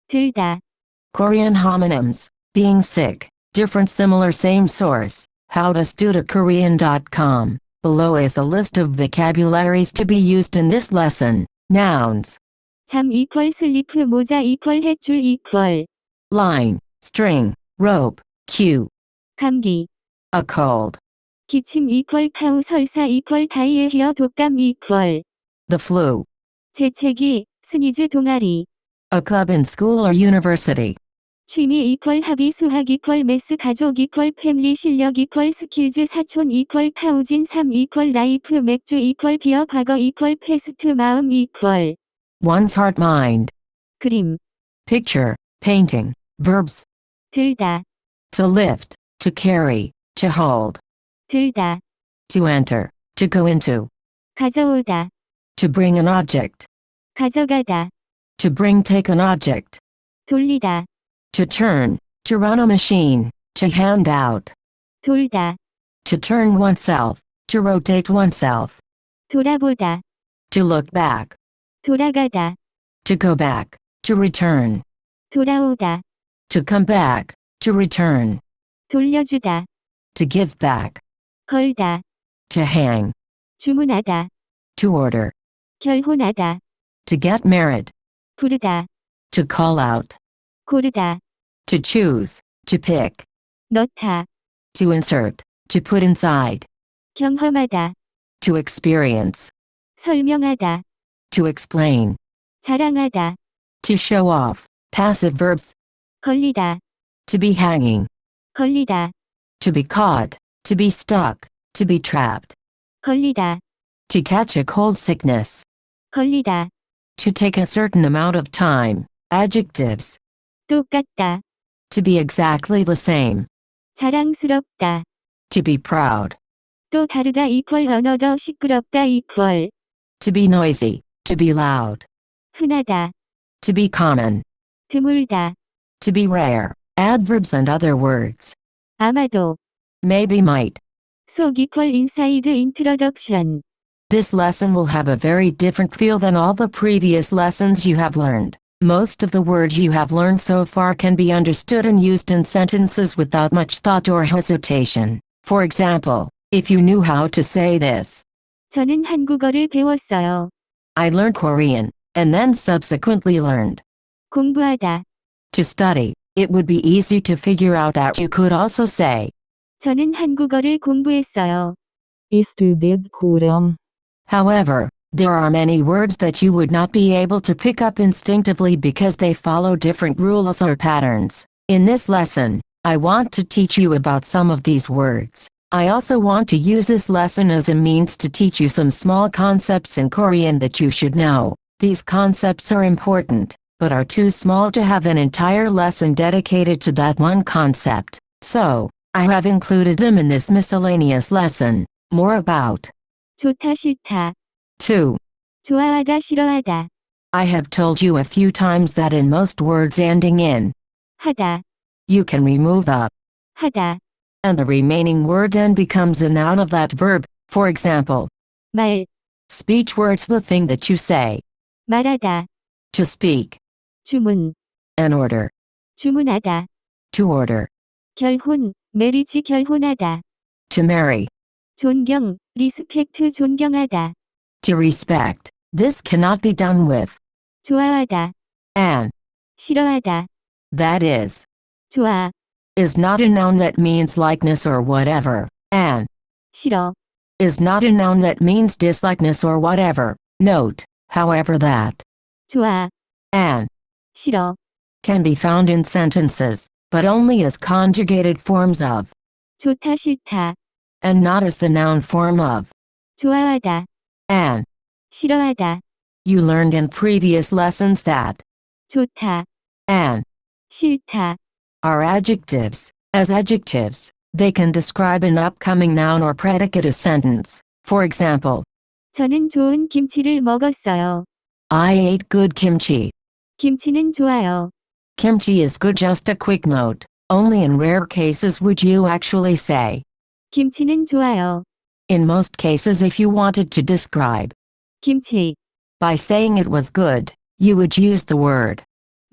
들다. Korean homonyms. Being sick. Different, similar, same source. howtostudykorean.com. Below is a list of vocabularies to be used in this lesson. Nouns. 잠 equal sleep, 모자 equal 햇줄 equal. Line, string, rope, cue. 감기. A cold. 기침 equal 카우, 설사 equal 다이에히어, 독감 equal. The flu. 재채기, 스니즈 동아리. A club in school or university. 취미 equal 합의, 수학 equal 매스, 가족 equal 패밀리, 실력 equal 스킬즈, 사촌 equal 카우진, 삶 equal 라이프, 맥주 equal 비어, 과거 equal 패스트, 마음 equal. One's heart, mind. 그림. Picture, painting. Verbs. 들다. To lift, to carry, to hold. 들다. To enter, to go into. 가져오다. To bring an object. 가져가다. To bring, take an object. 돌리다. To turn, to run a machine, to hand out. 돌다. To turn oneself, to rotate oneself. 돌아보다. To look back. 돌아가다. To go back, to return. 돌아오다. To come back, to return. 돌려주다. To give back. 걸다. To hang. 주문하다. To order. 결혼하다. To get married. 부르다. To call out. 고르다. To choose, to pick. 넣다. To insert, to put inside. 경험하다. To experience. 설명하다. To explain. 자랑하다. To show off. Passive verbs. 걸리다. To be hanging. 걸리다. To be caught. To be stuck. To be trapped. 걸리다. To catch a cold, sickness. 걸리다. To take a certain amount of time. Adjectives. 똑같다. To be exactly the same. 자랑스럽다. To be proud. 또 다르다 equal another, 시끄럽다 equal. To be noisy. To be loud. 흔하다. To be common. 드물다. To be rare. Adverbs and other words. 아마도. Maybe, might. 속 equal inside introduction. This lesson will have a very different feel than all the previous lessons you have learned. Most of the words you have learned so far can be understood and used in sentences without much thought or hesitation. For example, if you knew how to say this. 저는 한국어를 배웠어요. I learned Korean, and then subsequently learned. 공부하다. To study, it would be easy to figure out that you could also say. 저는 한국어를 공부했어요. Estuded korean. However, there are many words that you would not be able to pick up instinctively because they follow different rules or patterns. In this lesson, I want to teach you about some of these words. I also want to use this lesson as a means to teach you some small concepts in Korean that you should know. These concepts are important, but are too small to have an entire lesson dedicated to that one concept. So, I have included them in this miscellaneous lesson. More about. 좋다 싫다. 2. 좋아하다 싫어하다. I have told you a few times that in most words ending in 하다. you can remove the 하다. and the remaining word then becomes a noun of that verb. For example, 말. speech words, the thing that you say. 말하다. To speak. 주문. An order. 주문하다. To order. 결혼. 메리지 결혼하다. To marry. 존경. 리스펙트 존경하다. To respect. This cannot be done with 좋아하다. an. 싫어하다. That is 좋아. is not a noun that means likeness or whatever. An 싫어. is not a noun that means dislikeness or whatever. Note, however, that 좋아. an 싫어. can be found in sentences, but only as conjugated forms of 좋다 싫다. and not as the noun form of 좋아하다. an. 싫어하다. You learned in previous lessons that 좋다. an 싫다. are adjectives. As adjectives, they can describe an upcoming noun or predicate a sentence. For example, 저는 좋은 김치를 먹었어요. I ate good kimchi. 김치는 좋아요. Kimchi is good. Just a quick note. Only in rare cases would you actually say. 김치는 좋아요. In most cases, if you wanted to describe 김치. by saying it was good, you would use the word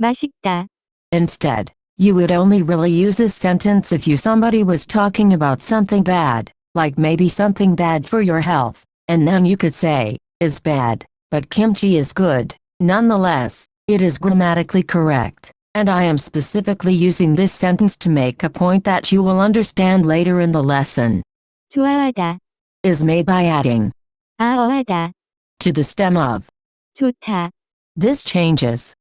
맛있다. Instead, you would only really use this sentence if somebody was talking about something bad, like maybe something bad for your health, and then you could say, is bad, but kimchi is good. Nonetheless, it is grammatically correct, and I am specifically using this sentence to make a point that you will understand later in the lesson. 좋아하다. Is made by adding 아어하다. to the stem of. 좋다. This changes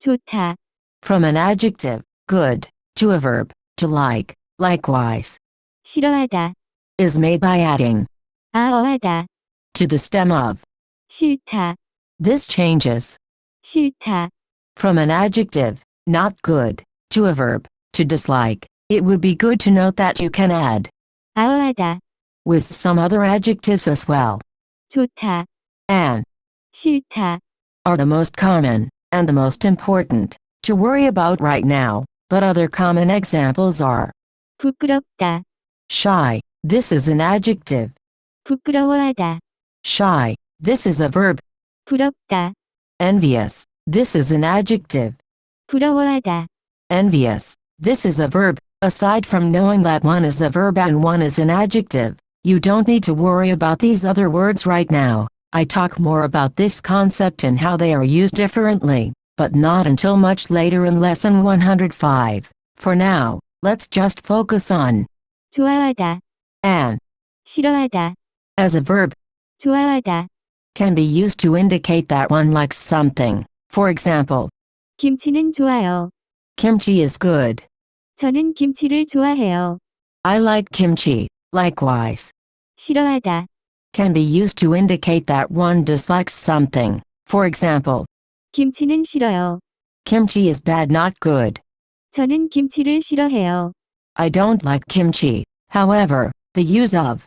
좋다. from an adjective, good, to a verb, to like. Likewise, 싫어하다. is made by adding 아어하다. to the stem of. 싫다. This changes 싫다. from an adjective, not good, to a verb, to dislike. It would be good to note that you can add 아어하다. with some other adjectives as well. 좋다. And 싫다. are the most common, and the most important, to worry about right now, but other common examples are 부끄럽다. shy. This is an adjective. 부끄러워하다. Shy. This is a verb. 부럽다. Envious. This is an adjective. 부러워하다. Envious. This is a verb. Aside from knowing that one is a verb and one is an adjective, you don't need to worry about these other words right now. I talk more about this concept and how they are used differently, but not until much later in lesson 105. For now, let's just focus on 좋아하다. and 싫어하다. as a verb 좋아하다. can be used to indicate that one likes something. For example, 김치는 좋아요. kimchi is good. 저는 김치를 좋아해요. I like kimchi. Likewise, 싫어하다. can be used to indicate that one dislikes something. For example, 김치는 싫어요. kimchi is bad, not good. 저는 김치를 싫어해요. I don't like kimchi. However, the use of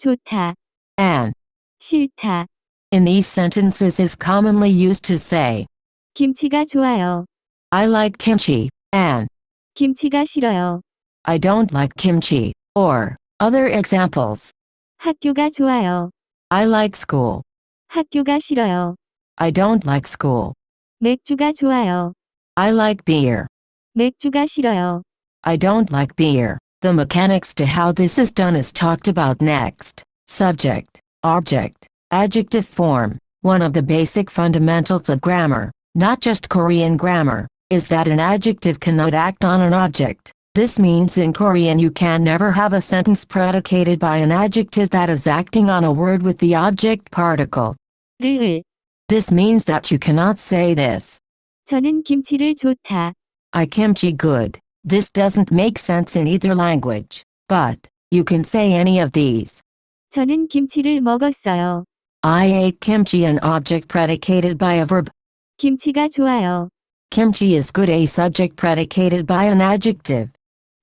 좋다. and 싫다. in these sentences is commonly used to say, 김치가 좋아요. I like kimchi, and 김치가 싫어요. I don't like kimchi, or other examples. 학교가 좋아요. I like school. 학교가 싫어요. I don't like school. 맥주가 좋아요. I like beer. 맥주가 싫어요. I don't like beer. The mechanics to how this is done is talked about next. Subject, object, adjective form. One of the basic fundamentals of grammar, not just Korean grammar, is that an adjective cannot act on an object. This means in Korean you can never have a sentence predicated by an adjective that is acting on a word with the object particle. 를. This means that you cannot say this. 저는 김치를 좋다. I kimchi good. This doesn't make sense in either language. But, you can say any of these. 저는 김치를 먹었어요. I ate kimchi, an object predicated by a verb. 김치가 좋아요. Kimchi is good, a subject predicated by an adjective.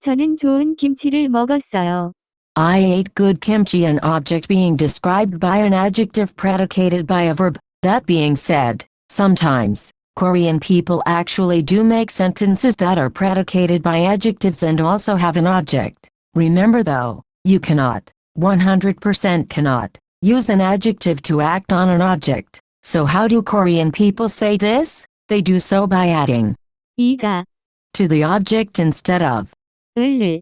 저는 좋은 김치를 먹었어요. I ate good kimchi, an object being described by an adjective predicated by a verb. That being said, sometimes, Korean people actually do make sentences that are predicated by adjectives and also have an object. Remember though, you cannot, 100% cannot, use an adjective to act on an object. So how do Korean people say this? They do so by adding 이가. to the object instead of. 을.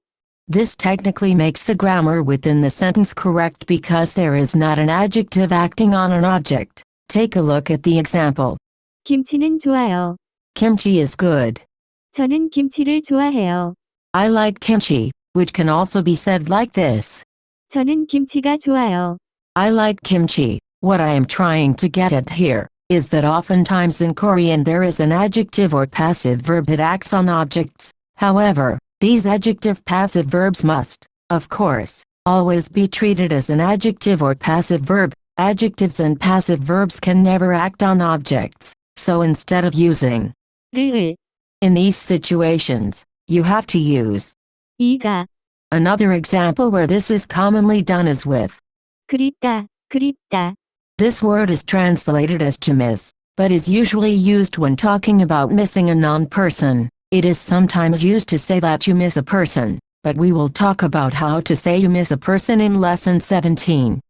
This technically makes the grammar within the sentence correct because there is not an adjective acting on an object. Take a look at the example. 김치는 좋아요. Kimchi is good. 저는 김치를 좋아해요. I like kimchi, which can also be said like this. 저는 김치가 좋아요. I like kimchi. What I am trying to get at here is that oftentimes in Korean there is an adjective or passive verb that acts on objects. However, these adjective passive verbs must, of course, always be treated as an adjective or passive verb. Adjectives and passive verbs can never act on objects. So instead of using 를. in these situations, you have to use 이가. another example where this is commonly done is with. 그립다. 그립다. This word is translated as to miss, but is usually used when talking about missing a non-person. It is sometimes used to say that you miss a person, but we will talk about how to say you miss a person in lesson 17.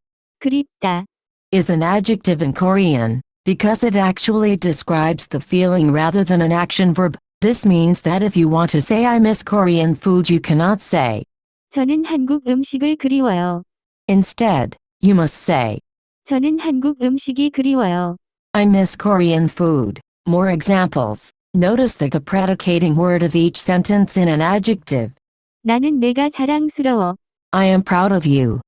그립다. Is an adjective in Korean, because it actually describes the feeling rather than an action verb. This means that if you want to say I miss Korean food, you cannot say. 저는 한국 음식을 그리워요. Instead, you must say, 저는 한국 음식이 그리워요. I miss Korean food. More examples. Notice that the predicating word of each sentence in an adjective. 나는 내가 자랑스러워. I am proud of you.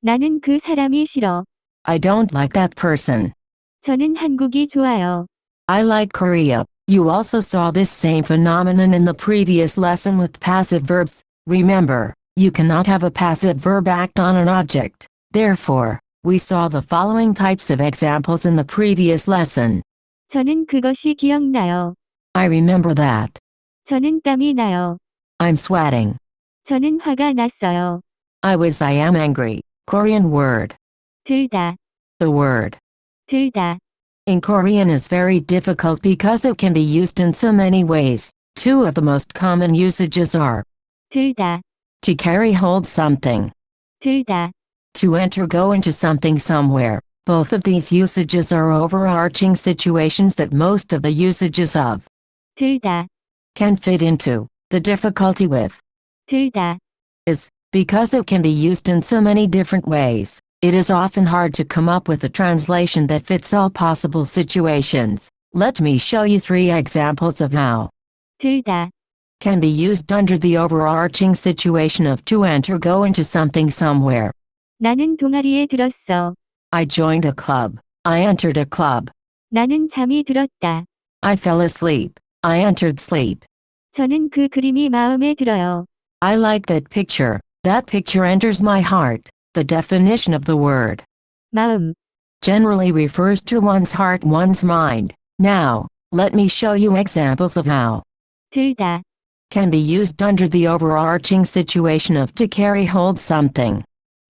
나는 그 사람이 싫어. I don't like that person. 저는 한국이 좋아요. I like Korea. You also saw this same phenomenon in the previous lesson with passive verbs. Remember, you cannot have a passive verb act on an object. Therefore, we saw the following types of examples in the previous lesson. 저는 그것이 기억나요. I remember that. 저는 땀이 나요. I'm sweating. 저는 화가 났어요. I am angry. Korean word. 들다, The word. 들다. In Korean is very difficult because it can be used in so many ways. Two of the most common usages are 들다, to carry hold something, 들다. to enter go into something somewhere. Both of these usages are overarching situations that most of the usages of 들다, can fit into. The difficulty with 들다. is because it can be used in so many different ways. It is often hard to come up with a translation that fits all possible situations. Let me show you 3 examples of how 들다, can be used under the overarching situation of to enter go into something somewhere. 나는 동아리에 들었어. I joined a club. I entered a club. 나는 잠이 들었다. I fell asleep. I entered sleep. 저는 그 그림이 마음에 들어요. I like that picture. That picture enters my heart. The definition of the word 마음, generally refers to one's heart, one's mind. Now, let me show you examples of how 들다. can be used under the overarching situation of to carry hold something.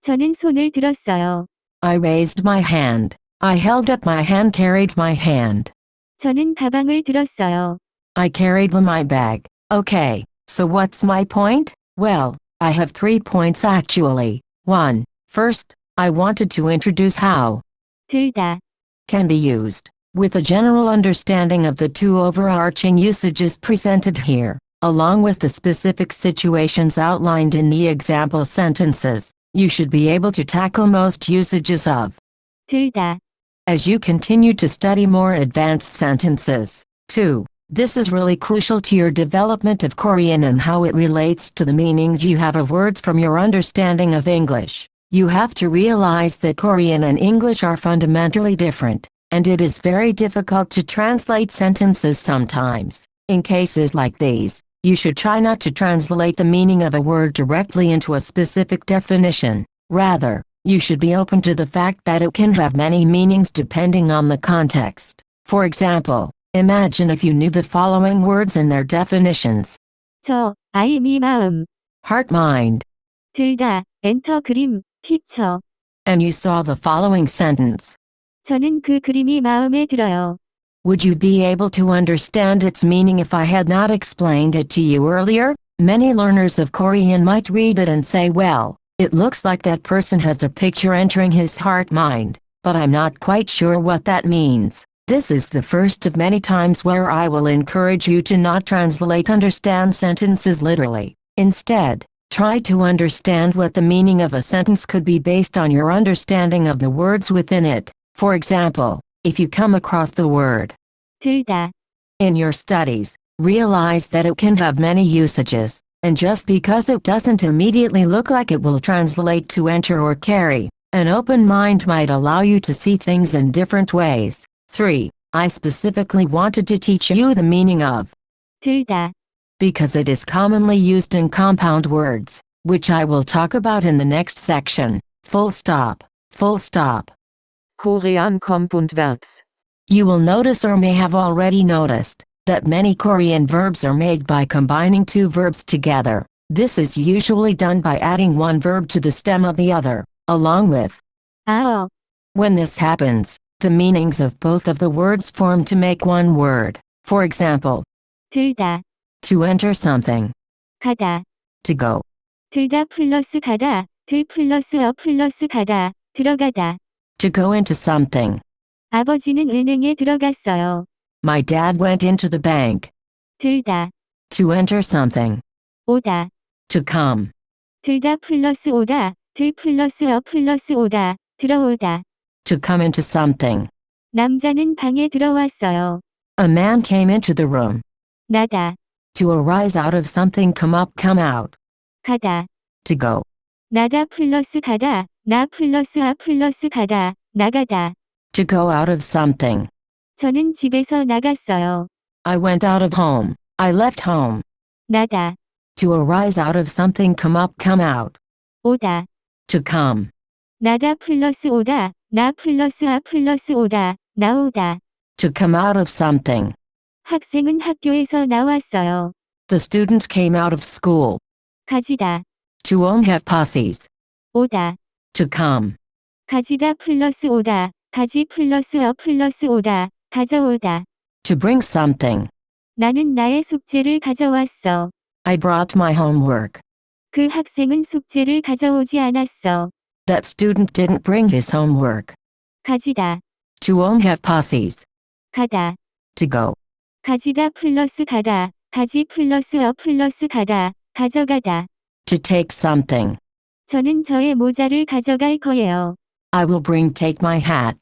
저는 손을 들었어요. I raised my hand. I held up my hand, carried my hand. 저는 가방을 들었어요. I carried my bag. Okay, so what's my point? Well, I have 3 points actually. 1. First, I wanted to introduce how 들다, can be used, with a general understanding of the 2 overarching usages presented here, along with the specific situations outlined in the example sentences. You should be able to tackle most usages of 들다. as you continue to study more advanced sentences. 2. This is really crucial to your development of Korean and how it relates to the meanings you have of words from your understanding of English. You have to realize that Korean and English are fundamentally different, and it is very difficult to translate sentences sometimes. In cases like these, you should try not to translate the meaning of a word directly into a specific definition. Rather, you should be open to the fact that it can have many meanings depending on the context. For example, imagine if you knew the following words and their definitions. 저, 아이미 마음. Heart, mind. 들다, 엔터 그림, 픽처. And you saw the following sentence. 저는 그 그림이 마음에 들어요. Would you be able to understand its meaning if I had not explained it to you earlier? Many learners of Korean might read it and say, well, it looks like that person has a picture entering his heart mind, but I'm not quite sure what that means. This is the first of many times where I will encourage you to not translate understand sentences literally. Instead, try to understand what the meaning of a sentence could be based on your understanding of the words within it. For example, if you come across the word 들다, in your studies, realize that it can have many usages, and just because it doesn't immediately look like it will translate to enter or carry, an open mind might allow you to see things in different ways. 3. I specifically wanted to teach you the meaning of 들다. because it is commonly used in compound words, which I will talk about in the next section. Full stop. Full stop. Korean Compound Verbs. You will notice or may have already noticed that many Korean verbs are made by combining 2 verbs together. This is usually done by adding one verb to the stem of the other, along with. 아어, When this happens, the meanings of both of the words form to make one word. For example, 들다, to enter something, 가다. to go. 들다 플러스 가다, 들 플러스 어 플러스 가다, 들어가다. To go into something. 아버지는 은행에 들어갔어요. My dad went into the bank. 들다, To enter something. 오다. To come. 들다 플러스 오다, 들 플러스 플러스 오다, 들어오다. To come into something. 남자는 방에 들어왔어요. A man came into the room. 나다. To arise out of something, come up, come out. 가다. To go. 나다 플러스 가다, 나 플러스 플러스 가다, 나가다. To go out of something. 저는 집에서 나갔어요. I went out of home. I left home. 나다. To arise out of something, come up, come out. 오다. To come. 나다 플러스 오다, 나 플러스 플러스 오다, 나오다. To come out of something. 학생은 학교에서 나왔어요. The student came out of school. 가지다. To own, have posses. 오다. To come. 가지다 플러스 오다, 가지 플러스 플러스 오다, 가져오다. To bring something. 나는 나의 숙제를 가져왔어. I brought my homework. 그 학생은 숙제를 가져오지 않았어. That student didn't bring his homework. 가지다. To own, have posses. 가다. To go. 가지다 플러스 가다, 가지 플러스 플러스 가다, 가져가다. To take something. 저는 저의 모자를 가져갈 거예요. I will bring, take my hat.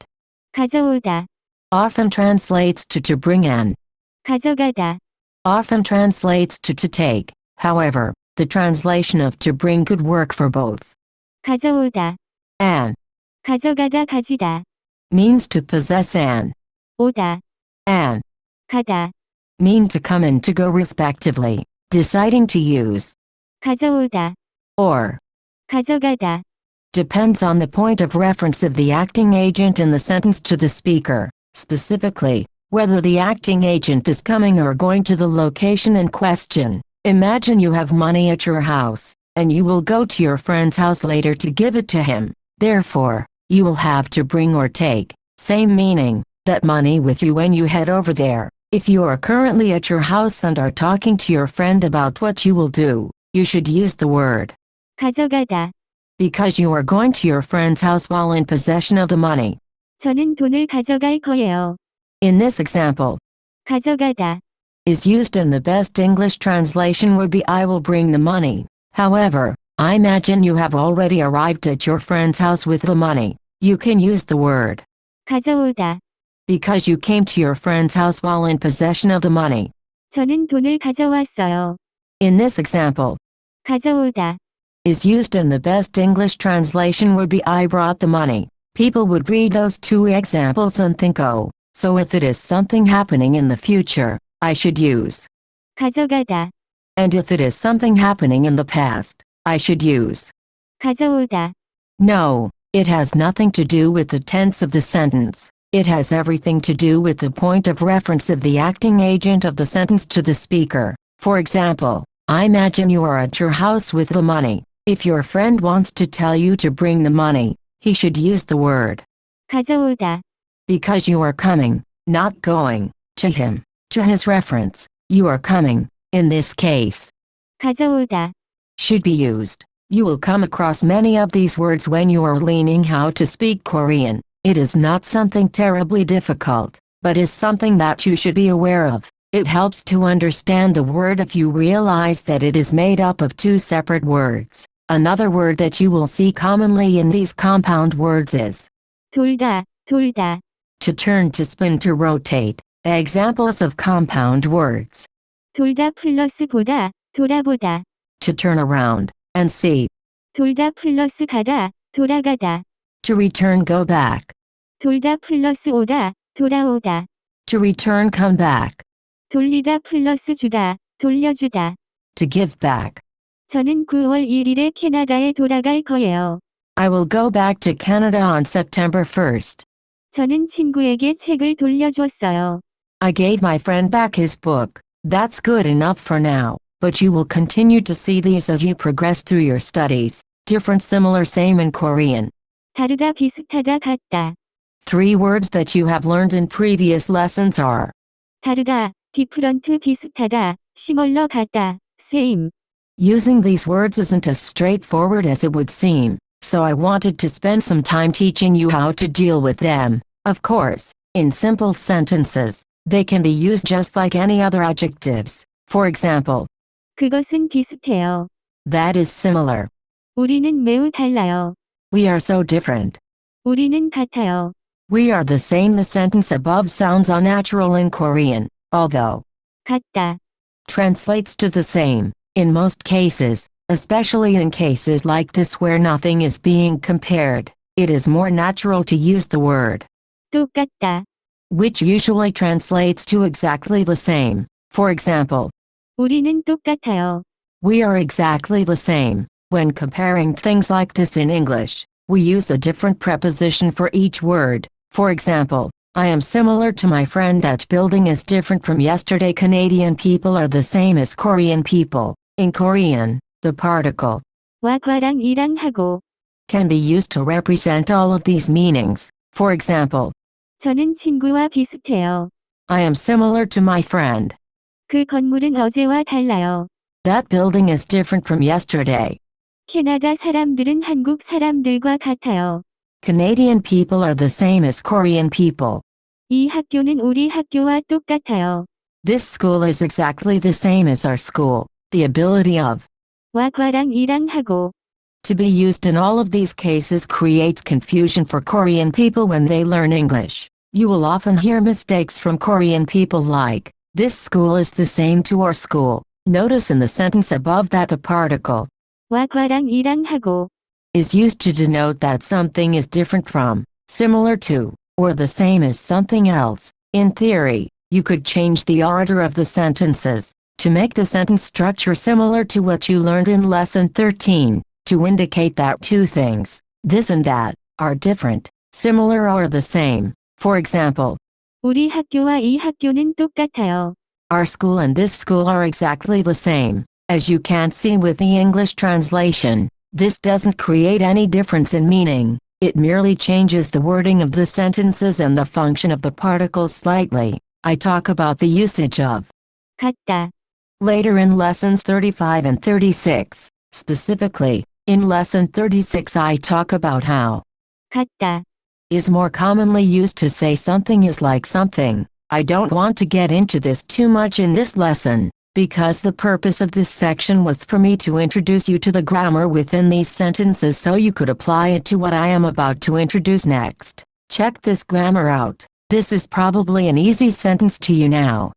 가져오다. Often translates to bring in. 가져가다. Often translates to take. However, the translation of to bring could work for both. 가져오다. An 가져가다 가지다. means to possess an. 오다. An 가다. mean to come and to go respectively, deciding to use. 가져오다. Or 가져가다. depends on the point of reference of the acting agent in the sentence to the speaker, specifically, whether the acting agent is coming or going to the location in question. Imagine you have money at your house, and you will go to your friend's house later to give it to him. Therefore, you will have to bring or take, same meaning, that money with you when you head over there. If you are currently at your house and are talking to your friend about what you will do, you should use the word 가져가다. because you are going to your friend's house while in possession of the money. 저는 돈을 가져갈 거예요. In this example, 가져가다. is used in the best English translation would be I will bring the money. However, I imagine you have already arrived at your friend's house with the money. You can use the word 가져오다. because you came to your friend's house while in possession of the money. 저는 돈을 가져왔어요. In this example, 가져오다. is used in the best English translation would be I brought the money. People would read those two examples and think, oh, so if it is something happening in the future, I should use. 가져가다. And if it is something happening in the past, I should use. 가져오다. No, it has nothing to do with the tense of the sentence. It has everything to do with the point of reference of the acting agent of the sentence to the speaker. For example, I imagine you are at your house with the money. If your friend wants to tell you to bring the money, he should use the word 가져오다. because you are coming, not going, to him, to his reference. You are coming, in this case, 가져오다. should be used. You will come across many of these words when you are learning how to speak Korean. It is not something terribly difficult, but is something that you should be aware of. It helps to understand the word if you realize that it is made up of two separate words. Another word that you will see commonly in these compound words is 돌다. 돌다. to turn, to spin, to rotate. Examples of compound words: 돌다 플러스 보다. 돌아보다. to turn around and see, 돌다 플러스 가다. 돌아가다. to return, go back, 돌다 플러스 오다. 돌아오다. to return, come back, 돌리다 플러스 주다. 돌려주다. to give back. 저는 9월 1일에 캐나다에 돌아갈 거예요. I will go back to Canada on September 1st. 저는 친구에게 책을 돌려줬어요. I gave my friend back his book. That's good enough for now, but you will continue to see these as you progress through your studies. Different, similar, same in Korean. 다르다 비슷하다 같다. 3 words that you have learned in previous lessons are 다르다, 디프런트 비슷하다, 시멀러 같다, same. using these words isn't as straightforward as it would seem, so I wanted to spend some time teaching you how to deal with them. Of course, in simple sentences, they can be used just like any other adjectives. For example, 그것은 비슷해요. that is similar. 우리는 매우 달라요. We are so different. 우리는 같아요. We are the same. The sentence above sounds unnatural in Korean, although 같다. translates to the same, in most cases, especially in cases like this where nothing is being compared. It is more natural to use the word, 똑같다. which usually translates to exactly the same. For example, 우리는 똑같아요. we are exactly the same. When comparing things like this in English, we use a different preposition for each word. For example, I am similar to my friend. That building is different from yesterday. Canadian people are the same as Korean people. In Korean, the particle 와 과랑 이랑 하고. can be used to represent all of these meanings. For example, 저는 친구와 비슷해요. I am similar to my friend. 그 건물은 어제와 달라요. That building is different from yesterday. 캐나다 사람들은 한국 사람들과 같아요. Canadian people are the same as Korean people. 이 학교는 우리 학교와 똑같아요. This school is exactly the same as our school. The ability of 와 과랑 이랑 하고. to be used in all of these cases creates confusion for Korean people when they learn English. You will often hear mistakes from Korean people like, this school is the same to our school. Notice in the sentence above that the particle 와 과랑 이랑 하고. is used to denote that something is different from, similar to, or the same as something else. In theory, you could change the order of the sentences to make the sentence structure similar to what you learned in lesson 13, to indicate that two things, this and that, are different, similar or the same. For example, 우리 학교와 이 학교는 똑같아요. our school and this school are exactly the same. As you can't see with the English translation, this doesn't create any difference in meaning. It merely changes the wording of the sentences and the function of the particles slightly. I talk about the usage of 같다. later in lessons 35 and 36. Specifically, in lesson 36 I talk about how 같다. is more commonly used to say something is like something. I don't want to get into this too much in this lesson, because the purpose of this section was for me to introduce you to the grammar within these sentences so you could apply it to what I am about to introduce next. Check this grammar out. This is probably an easy sentence to you now.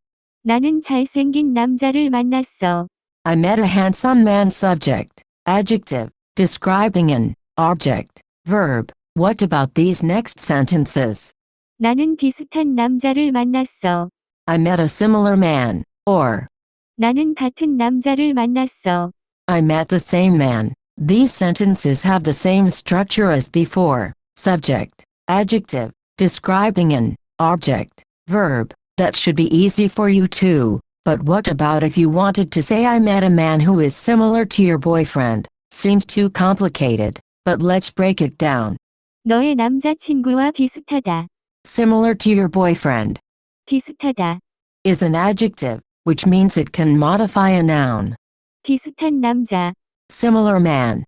나는 잘생긴 남자를 만났어. I met a handsome man. Subject, adjective, describing an object, verb. What about these next sentences? 나는 비슷한 남자를 만났어. I met a similar man, or 나는 같은 남자를 만났어. I met the same man. These sentences have the same structure as before. Subject, adjective, describing an object, verb. That should be easy for you too. But what about if you wanted to say I met a man who is similar to your boyfriend? Seems too complicated, but let's break it down. 너의 남자친구와 비슷하다. Similar to your boyfriend 비슷하다. is an adjective, which means it can modify a noun. 비슷한 남자. Similar man,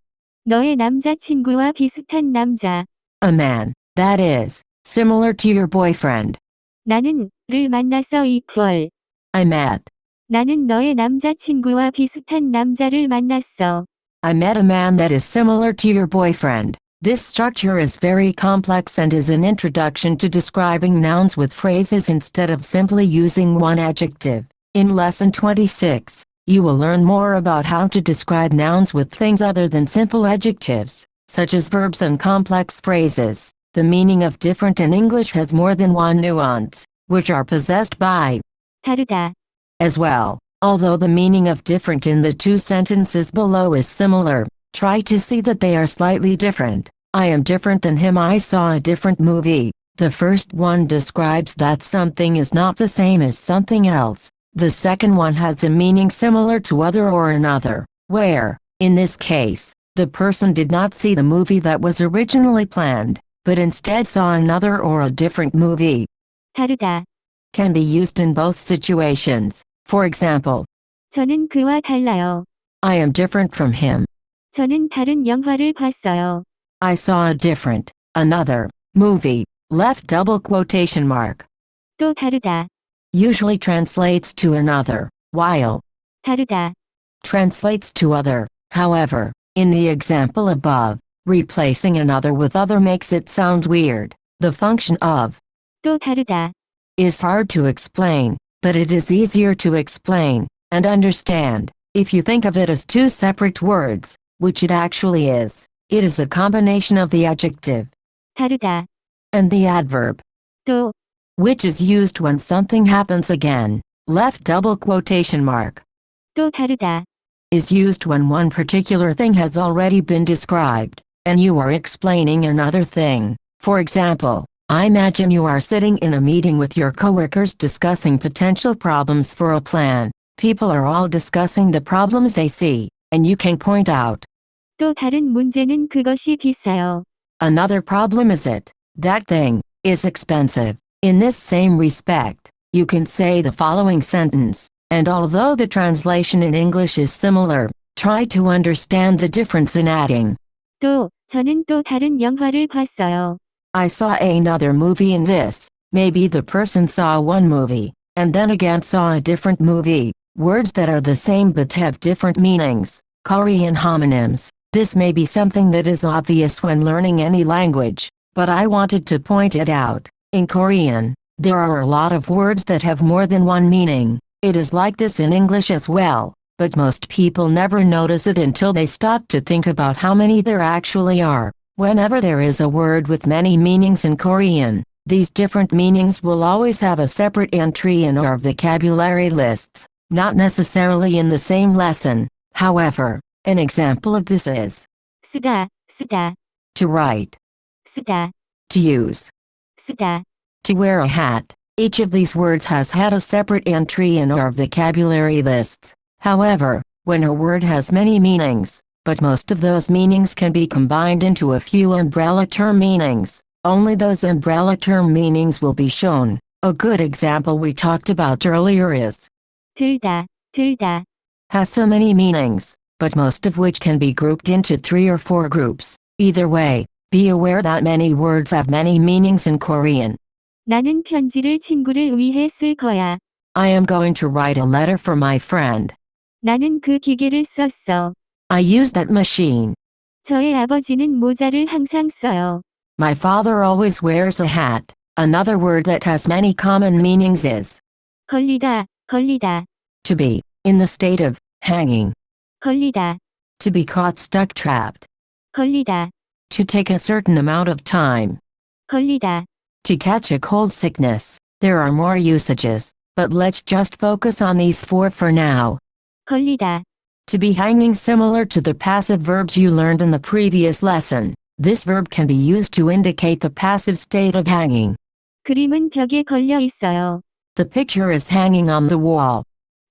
너의 남자친구와 비슷한 남자. a man, that is, similar to your boyfriend. 나는 를 만나서 equal. I met. 나는 너의 남자친구와 비슷한 남자를 만났어. I met a man that is similar to your boyfriend. This structure is very complex and is an introduction to describing nouns with phrases instead of simply using one adjective. In lesson 26, you will learn more about how to describe nouns with things other than simple adjectives, such as verbs and complex phrases. The meaning of different in English has more than one nuance, which are possessed by 다르다. as well. Although the meaning of different in the two sentences below is similar, try to see that they are slightly different. I am different than him. I saw a different movie. The first one describes that something is not the same as something else. The second one has a meaning similar to other or another, where, in this case, the person did not see the movie that was originally planned, but instead saw another or a different movie. 다르다. Can be used in both situations. For example, 저는 그와 달라요. I am different from him. 저는 다른 영화를 봤어요. I saw a different, another, movie. Left double quotation mark. 또 다르다. Usually translates to another, while, 다르다. translates to other. However, in the example above, replacing another with other makes it sound weird. The function of 또 다르다. is hard to explain, but it is easier to explain and understand if you think of it as two separate words, which it actually is. It is a combination of the adjective 다르다. and the adverb, 또 which is used when something happens again. Left double quotation mark 또 다르다. is used when one particular thing has already been described, and you are explaining another thing. For example, I imagine you are sitting in a meeting with your coworkers discussing potential problems for a plan. People are all discussing the problems they see, and you can point out. 또 다른 문제는 그것이 비싸요. Another problem is that thing is expensive. In this same respect, you can say the following sentence, and although the translation in English is similar, try to understand the difference in adding. 또 저는 또 다른 영화를 봤어요. I saw another movie in this. Maybe the person saw one movie, and then again saw a different movie. Words that are the same but have different meanings. Korean homonyms. This may be something that is obvious when learning any language, but I wanted to point it out. In Korean, there are a lot of words that have more than one meaning. It is like this in English as well, but most people never notice it until they stop to think about how many there actually are. Whenever there is a word with many meanings in Korean, these different meanings will always have a separate entry in our vocabulary lists, not necessarily in the same lesson. However, an example of this is 쓰다, 쓰다, to write, 쓰다, to use, 쓰다. to wear a hat. Each of these words has had a separate entry in our vocabulary lists. However, when a word has many meanings, but most of those meanings can be combined into a few umbrella term meanings, only those umbrella term meanings will be shown. A good example we talked about earlier is 들다, 들다. has so many meanings, but most of which can be grouped into 3 or 4 groups. Either way, be aware that many words have many meanings in Korean. 나는 편지를 친구를 위해 쓸 거야. I am going to write a letter for my friend. 나는 그 기계를 썼어. I use that machine. 저의 아버지는 모자를 항상 써요. My father always wears a hat. Another word that has many common meanings is 걸리다, 걸리다, to be, in the state of hanging, 걸리다, to be caught stuck trapped, 걸리다, to take a certain amount of time, 걸리다. to catch a cold sickness. There are more usages, but let's just focus on these 4 for now. 걸리다. To be hanging, similar to the passive verbs you learned in the previous lesson. This verb can be used to indicate the passive state of hanging. 그림은 벽에 걸려 있어요. The picture is hanging on the wall.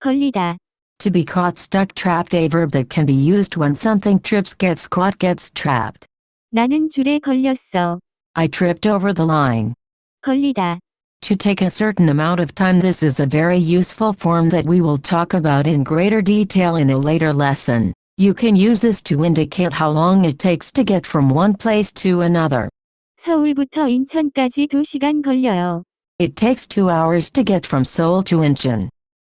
걸리다. To be caught stuck trapped, a verb that can be used when something trips, gets caught, gets trapped. 나는 줄에 걸렸어. I tripped over the line. 걸리다. To take a certain amount of time. This is a very useful form that we will talk about in greater detail in a later lesson. You can use this to indicate how long it takes to get from one place to another. 서울부터 인천까지 2시간 걸려요. It takes 2 hours to get from Seoul to Incheon.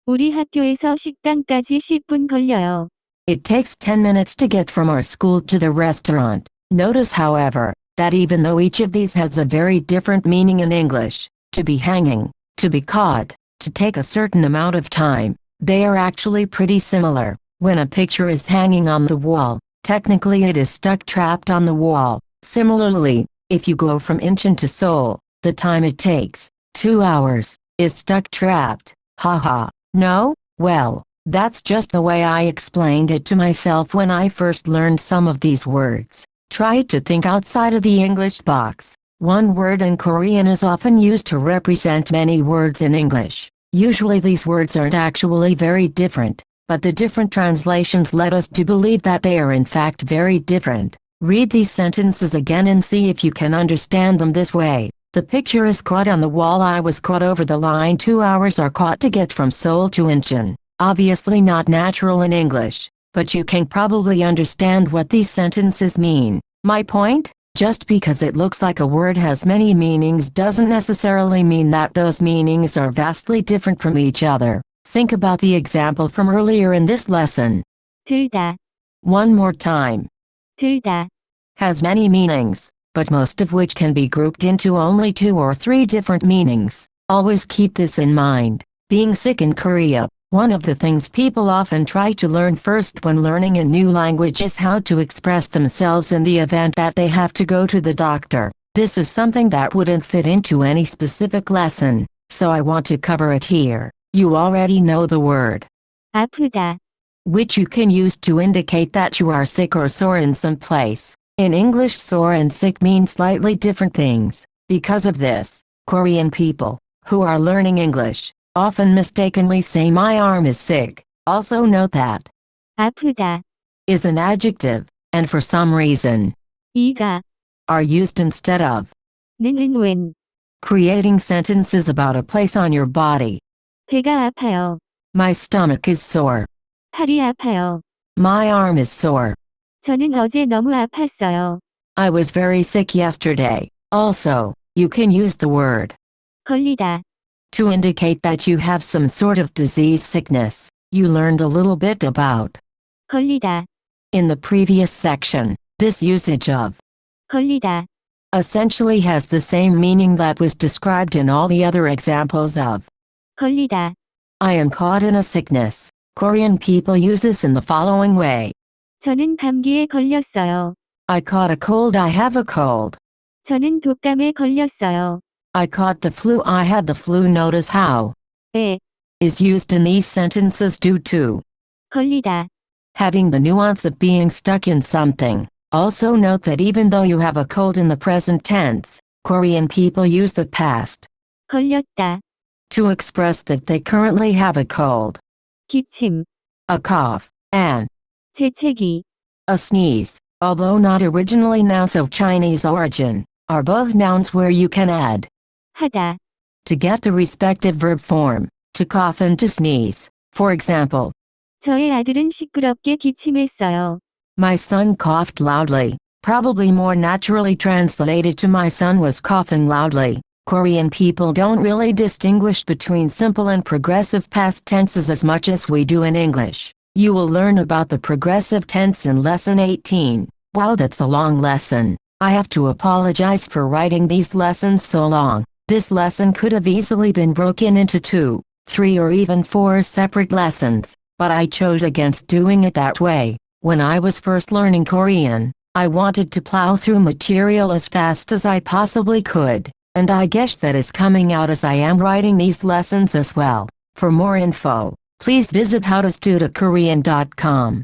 우리 학교에서 식당까지 10분 걸려요. It takes 10 minutes to get from our school to the restaurant. Notice, however, that even though each of these has a very different meaning in English, to be hanging, to be caught, to take a certain amount of time, they are actually pretty similar. When a picture is hanging on the wall, technically it is stuck trapped on the wall. Similarly, if you go from Incheon to Seoul, the time it takes, 2 hours, is stuck trapped. Haha. No? Well, that's just the way I explained it to myself when I first learned some of these words. Try to think outside of the English box. One word in Korean is often used to represent many words in English. Usually these words aren't actually very different, but the different translations led us to believe that they are in fact very different. Read these sentences again and see if you can understand them this way. The picture is caught on the wall. I was caught over the line. 2 hours are caught to get from Seoul to Incheon. Obviously not natural in English, but you can probably understand what these sentences mean. My point? Just because it looks like a word has many meanings doesn't necessarily mean that those meanings are vastly different from each other. Think about the example from earlier in this lesson. 들다, One more time. 들다, Has many meanings, but most of which can be grouped into only 2 or 3 different meanings. Always keep this in mind. Being sick in Korea, one of the things people often try to learn first when learning a new language is how to express themselves in the event that they have to go to the doctor. This is something that wouldn't fit into any specific lesson, so I want to cover it here. You already know the word, 아프다, which you can use to indicate that you are sick or sore in some place. In English, sore and sick mean slightly different things. Because of this, Korean people, who are learning English, often mistakenly say my arm is sick. Also note that 아프다, is an adjective, and for some reason, 이가, are used instead of, 는 when. creating sentences about a place on your body. 배가 아파요. My stomach is sore. 팔이 아파요. My arm is sore. 저는 어제 너무 아팠어요. I was very sick yesterday. Also, you can use the word 걸리다, to indicate that you have some sort of disease sickness. You learned a little bit about 걸리다, in the previous section. This usage of 걸리다, essentially has the same meaning that was described in all the other examples of 걸리다. I am caught in a sickness. Korean people use this in the following way. 저는 감기에 걸렸어요. I caught a cold. I have a cold. 저는 독감에 걸렸어요. I caught the flu. I had the flu. Notice how 에, is used in these sentences due to 걸리다, having the nuance of being stuck in something. Also note that even though you have a cold in the present tense, Korean people use the past 걸렸다, to express that they currently have a cold, 기침, a cough, and 재채기, a sneeze. Although not originally nouns of Chinese origin, are both nouns where you can add 하다, to get the respective verb form, to cough and to sneeze. For example, 저의 아들은 시끄럽게 기침했어요. my son coughed loudly. Probably more naturally translated to my son was coughing loudly. Korean people don't really distinguish between simple and progressive past tenses as much as we do in English. You will learn about the progressive tense in lesson 18. Wow, that's a long lesson. I have to apologize for writing these lessons so long. This lesson could have easily been broken into 2, 3 or even 4 separate lessons, but I chose against doing it that way. When I was first learning Korean, I wanted to plow through material as fast as I possibly could, and I guess that is coming out as I am writing these lessons as well. For more info, please visit howtostudiokorean.com.